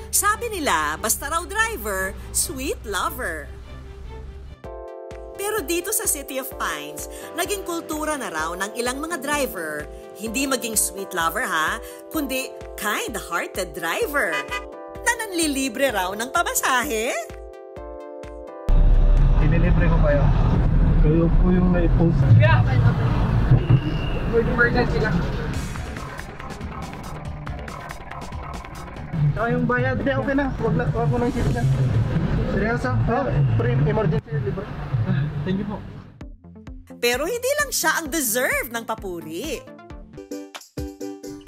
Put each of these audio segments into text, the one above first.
Sabi nila, basta raw driver, sweet lover. Pero dito sa City of Pines, naging kultura na raw ng ilang mga driver, hindi maging sweet lover ha, kundi kind-hearted driver. Na nanlilibre raw ng pamasahe. Ililibre ko kayo. Kayo po yung na-post. Yeah! Emergency lang. Saka yung bayad. Hindi, okay na. Huwag mo nang isip na. Seryoso? Emergency libre. Thank you po. Pero hindi lang siya ang deserve ng papuri.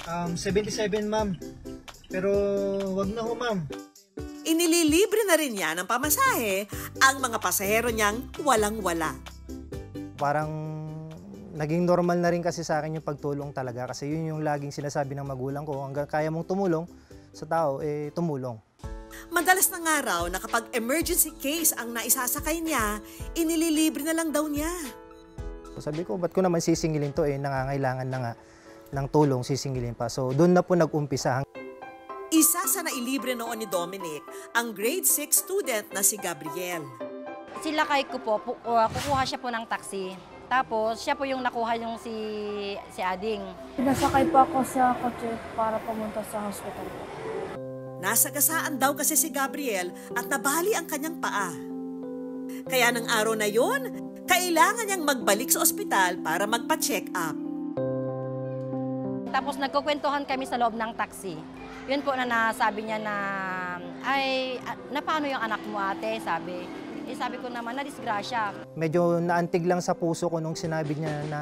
77 ma'am. Pero wag na ho ma'am. Inililibre na rin niya ng pamasahe ang mga pasahero niyang walang-wala. Parang naging normal na rin kasi sa akin yung pagtulong talaga. Kasi yun yung laging sinasabi ng magulang ko. Hanggang kaya mong tumulong sa tao, tumulong. Madalas na nga raw na kapag emergency case ang naisasakay niya, inililibre na lang daw niya. So sabi ko, ba't ko naman sisingilin to nangangailangan na nga ng tulong, sisingilin pa. So doon na po nag-umpisa. Isa sa nailibre noon ni Dominic, ang grade 6 student na si Gabriel. Sila kay ko po, kukuha siya po ng taxi. Tapos siya po yung nakuha yung si Ading. Pinasakay po ako sa kotse para pumunta sa hospital. Nasagasaan daw kasi si Gabriel at nabali ang kanyang paa. Kaya ng araw na yon, kailangan niyang magbalik sa ospital para magpa-check up. Tapos nagkukwentuhan kami sa loob ng taxi. Yun po na nasabi niya na, na paano yung anak mo ate, sabi. Sabi ko naman, na-disgrasya. Medyo naantig lang sa puso ko nung sinabi niya na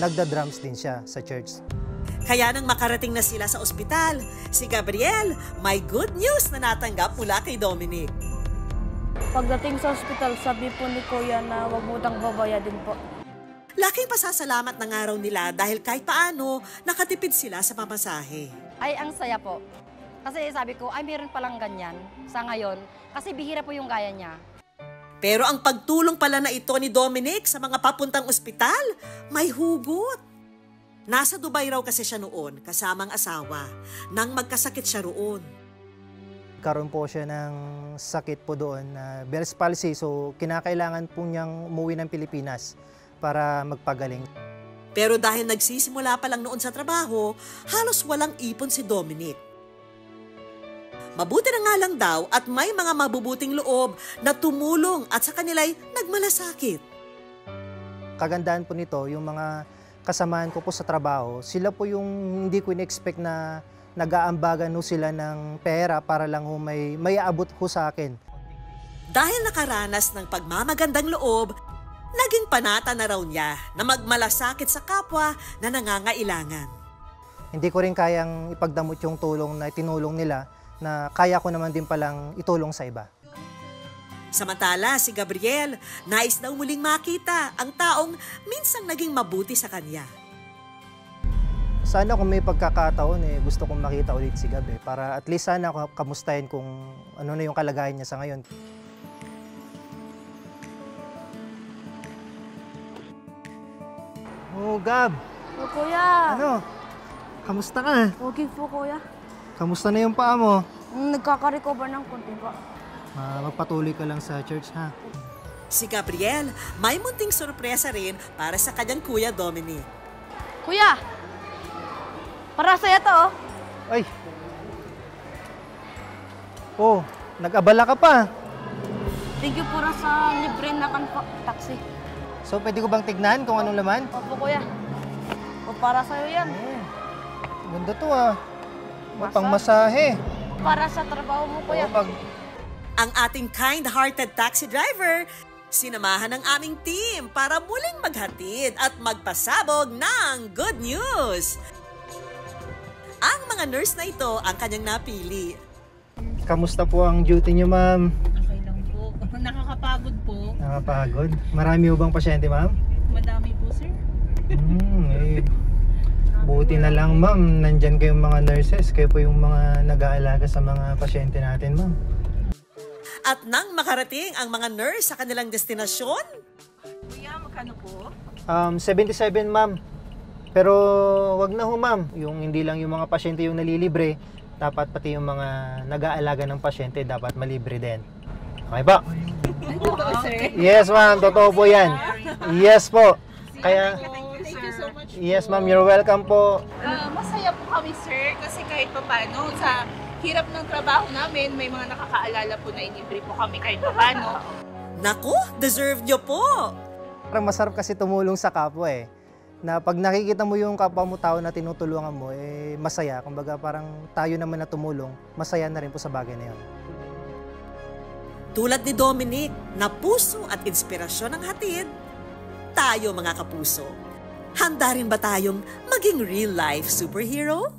nagda-drums din siya sa church. Kaya nang makarating na sila sa ospital, si Gabriel may good news na natanggap mula kay Dominic. Pagdating sa ospital, sabi po ni Kuya na wag mo tang babayadin po. Laking pasasalamat ng araw nila dahil kahit paano nakatipid sila sa pamasahe. Ay, ang saya po. Kasi sabi ko, ay meron palang ganyan sa ngayon. Kasi bihira po yung gaya niya. Pero ang pagtulong pala na ito ni Dominic sa mga papuntang ospital, may hugot. Nasa Dubai raw kasi siya noon, kasamang asawa, nang magkasakit siya roon. Karoon po siya ng sakit po doon, Bell's palsy, so kinakailangan po niyang umuwi ng Pilipinas para magpagaling. Pero dahil nagsisimula pa lang noon sa trabaho, halos walang ipon si Dominic. Mabuti na nga lang daw at may mga mabubuting loob na tumulong at sa kanila'y nagmalasakit. Kagandahan po nito, yung mga kasamahan ko po sa trabaho, sila po yung hindi ko in-expect na nag-aambagan ho sila ng pera para lang ho may aabot ho sa akin. Dahil nakaranas ng pagmamagandang loob, naging panata na raw niya na magmalasakit sa kapwa na nangangailangan. Hindi ko rin kayang ipagdamot yung tulong na itinulong nila na kaya ko naman din palang itulong sa iba. Samantala, si Gabriel, nais daw muling makita ang taong minsang naging mabuti sa kanya. Sana kung may pagkakataon, gusto kong makita ulit si Gab para at least sana kamustahin kung ano na yung kalagayan niya sa ngayon. Oh, Gab! O Kuya! Ano? Kamusta ka? Okay po Kuya. Kamusta na yung paa mo? Nagkaka-recover ng konti po. Magpatuloy ka lang sa church, ha? Si Gabriel, may munting sorpresa rin para sa kanyang kuya Dominic. Kuya! Para sa'yo to oh. Ay! Oh, nag-abala ka pa. Thank you po sa libre na taxi. So, pwede ko bang tignan kung anong laman? Opo Kuya. O para sa'yo yan. Ganda to pang masahe. Para sa trabaho mo Kuya. Ang ating kind-hearted taxi driver, sinamahan ng aming team para muling maghatid at magpasabog ng good news. Ang mga nurse na ito ang kanyang napili. Kamusta po ang duty niyo, ma'am? Okay lang po. Nakakapagod po. Nakapagod? Marami ho bang pasyente, ma'am? Madami po, sir. Buti na lang, ma'am. Nandyan kayong mga nurses. Kayo po yung mga nag-aalaga sa mga pasyente natin, ma'am. At nang makarating ang mga nurse sa kanilang destinasyon, Kuya, magkano po? 77, ma'am. Pero wag na ho, ma'am. Yung hindi lang yung mga pasyente yung nalilibre, dapat pati yung mga nag-aalaga ng pasyente dapat malibre din. Okay po? Totoo, sir. Yes ma'am, totoo po yan. Yes po. Kaya, Thank you so much. yes ma'am, you're welcome po. Masaya po kami, sir, kasi kahit pa paano, sa hirap ng trabaho namin, may mga nakakaalala po na ilibre po kami kahit pa paano. Naku, deserve nyo po! Parang masarap kasi tumulong sa kapwa eh. Na pag nakikita mo yung kapwa mo tao na tinutulungan mo, eh masaya. Kumbaga parang tayo naman na tumulong, masaya na rin po sa bagay na yun. Tulad ni Dominic, na puso at inspirasyon ang hatid, tayo mga kapuso, handa rin ba tayong maging real-life superhero?